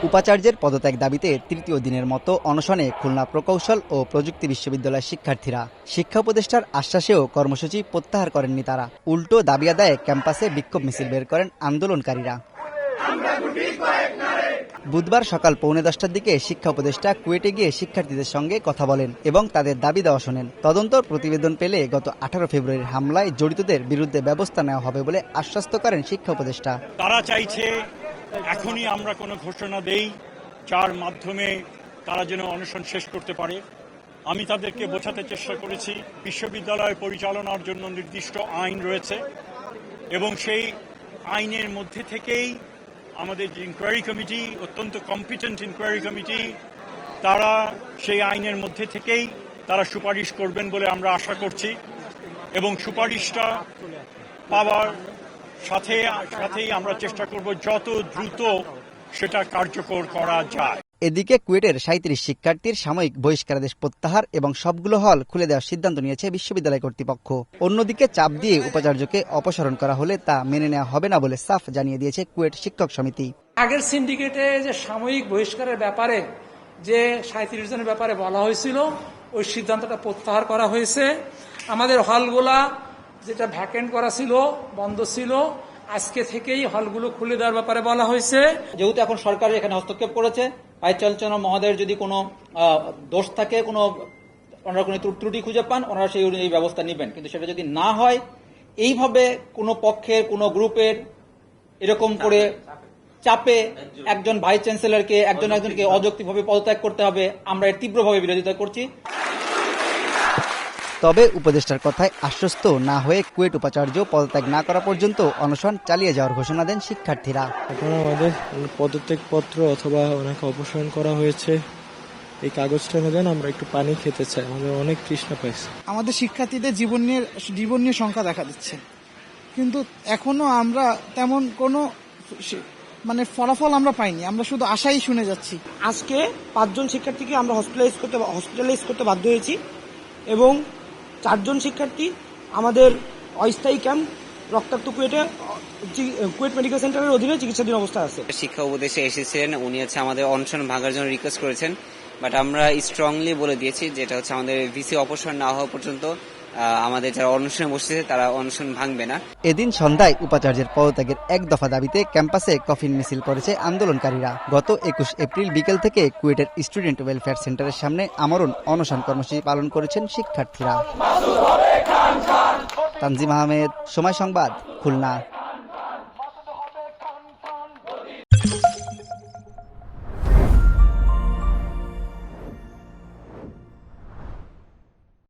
উপাচার্যের পদত্যাগ দাবিতে তৃতীয় দিনের মতো অনশনে খুলনা প্রকৌশল ও প্রযুক্তি বিশ্ববিদ্যালয়ের শিক্ষার্থীরা। শিক্ষা উপদেষ্টার আশ্বাসেও কর্মসূচি প্রত্যাহার করেননি তারা, উল্টো দাবি আদায়ে ক্যাম্পাসে বিক্ষোভ মিছিল বের করেন আন্দোলনকারীরা। বুধবার সকাল 10:45টার দিকে শিক্ষা উপদেষ্টা কুয়েটে গিয়ে শিক্ষার্থীদের সঙ্গে কথা বলেন এবং তাদের দাবি দেওয়া শোনেন। তদন্ত প্রতিবেদন পেলে গত 18 ফেব্রুয়ারির হামলায় জড়িতদের বিরুদ্ধে ব্যবস্থা নেওয়া হবে বলে আশ্বস্ত করেন শিক্ষা উপদেষ্টা। তারা চাইছে এখনই আমরা কোনো ঘোষণা দেই যার মাধ্যমে তারা যেন অনশন শেষ করতে পারে। আমি তাদেরকে বোঝাতে চেষ্টা করেছি বিশ্ববিদ্যালয় পরিচালনার জন্য নির্দিষ্ট আইন রয়েছে এবং সেই আইনের মধ্যে থেকেই আমাদের যে ইনকোয়ারি কমিটি, অত্যন্ত কম্পিটেন্ট ইনকোয়ারি কমিটি, তারা সেই আইনের মধ্যে থেকেই তারা সুপারিশ করবেন বলে আমরা আশা করছি এবং সুপারিশটা পাওয়ার সাথেই আমরা চেষ্টা করব যত দ্রুত সেটা কার্যকর করা যায়। এদিকে কুয়েটের 37 শিক্ষার্থীর সাময়িক বহিষ্কারাদেশ প্রত্যাহার এবং সবগুলো হল খুলে দেওয়ার সিদ্ধান্ত নিয়েছে বিশ্ববিদ্যালয় কর্তৃপক্ষ। অন্যদিকে চাপ দিয়ে উপাচার্যকে অপসারণ করা হলে তা মেনে নেওয়া হবে না বলে সাফ জানিয়ে দিয়েছে কুয়েট শিক্ষক সমিতি। আগের সিন্ডিকেটে যে সাময়িক বহিষ্কারের ব্যাপারে যে 37 জনের ব্যাপারে বলা হয়েছিল, ওই সিদ্ধান্তটা প্রত্যাহার করা হয়েছে। আমাদের হলগুলা যেটা ভ্যাকেন্ট করা ছিল, বন্ধ ছিল, আজকে থেকেই হলগুলো খুলে দেওয়ার ব্যাপারে বলা হয়েছে। যেহেতু এখন সরকার এখানে হস্তক্ষেপ করেছে, আইন মহোদয়ের যদি কোনো দোষ থাকে, ওনারা কোনো ত্রুটি খুঁজে পান, ওনারা সেই অনুযায়ী ব্যবস্থা নেবেন। কিন্তু সেটা যদি না হয়, এইভাবে কোনো পক্ষের কোনো গ্রুপের এরকম করে চাপে একজন ভাইস চ্যান্সেলরকে একজনকে অযৌক্তিকভাবে পদত্যাগ করতে হবে, আমরা এর তীব্রভাবে বিরোধিতা করছি। তবে উপদেষ্টার কথায় আশ্বস্ত না হয়ে কুয়েট উপাচার্য পদত্যাগ না করা পর্যন্ত অনশন চালিয়ে যাওয়ার ঘোষণা দেন শিক্ষার্থীরা। এখন আমাদের পদত্যাগপত্র অথবা ওনাকে অপসারণ করা হয়েছে, এই কাগজটা এনে দেন, আমরা একটু পানি খেতে চাই, আমাদের অনেক তৃষ্ণা পাইছে। আমাদের শিক্ষার্থীদের জীবন নিয়ে সংখ্যা দেখা দিচ্ছে, কিন্তু এখনো আমরা তেমন কোনো ফলাফল আমরা পাইনি, আমরা শুধু আশাই শুনে যাচ্ছি। আজকে 5 জন শিক্ষার্থীকে আমরা হসপিটালাইজ করতে বাধ্য হয়েছি এবং 4 জন শিক্ষার্থী আমাদের অস্থায়ী ক্যাম্প রক্তাক্ত কুয়েট মেডিকেল সেন্টারের অধীনে চিকিৎসাধীন অবস্থায় আছে। শিক্ষা উপদেষ্টা এসেছেন, উনি আমাদের অনশন ভাঙার জন্য রিকোয়েস্ট করেছেন, বাট আমরা স্ট্রংলি বলে দিয়েছি যেটা আমাদের ভিসি অপসারণ না হওয়া পর্যন্ত আমাদের যারা অনশনে বসেছে তারা অনশন ভাঙবে না। এদিন সন্ধ্যায় উপাচার্যের পদত্যাগের এক দফা দাবিতে ক্যাম্পাসে কফিন মিছিল করেছে আন্দোলনকারীরা। গত 21 এপ্রিল বিকেল থেকে কুয়েটের স্টুডেন্ট ওয়েলফেয়ার সেন্টারের সামনে আমরণ অনশন কর্মসূচি পালন করেছেন শিক্ষার্থীরা। তানজিম আহমেদ, সময় সংবাদ, খুলনা।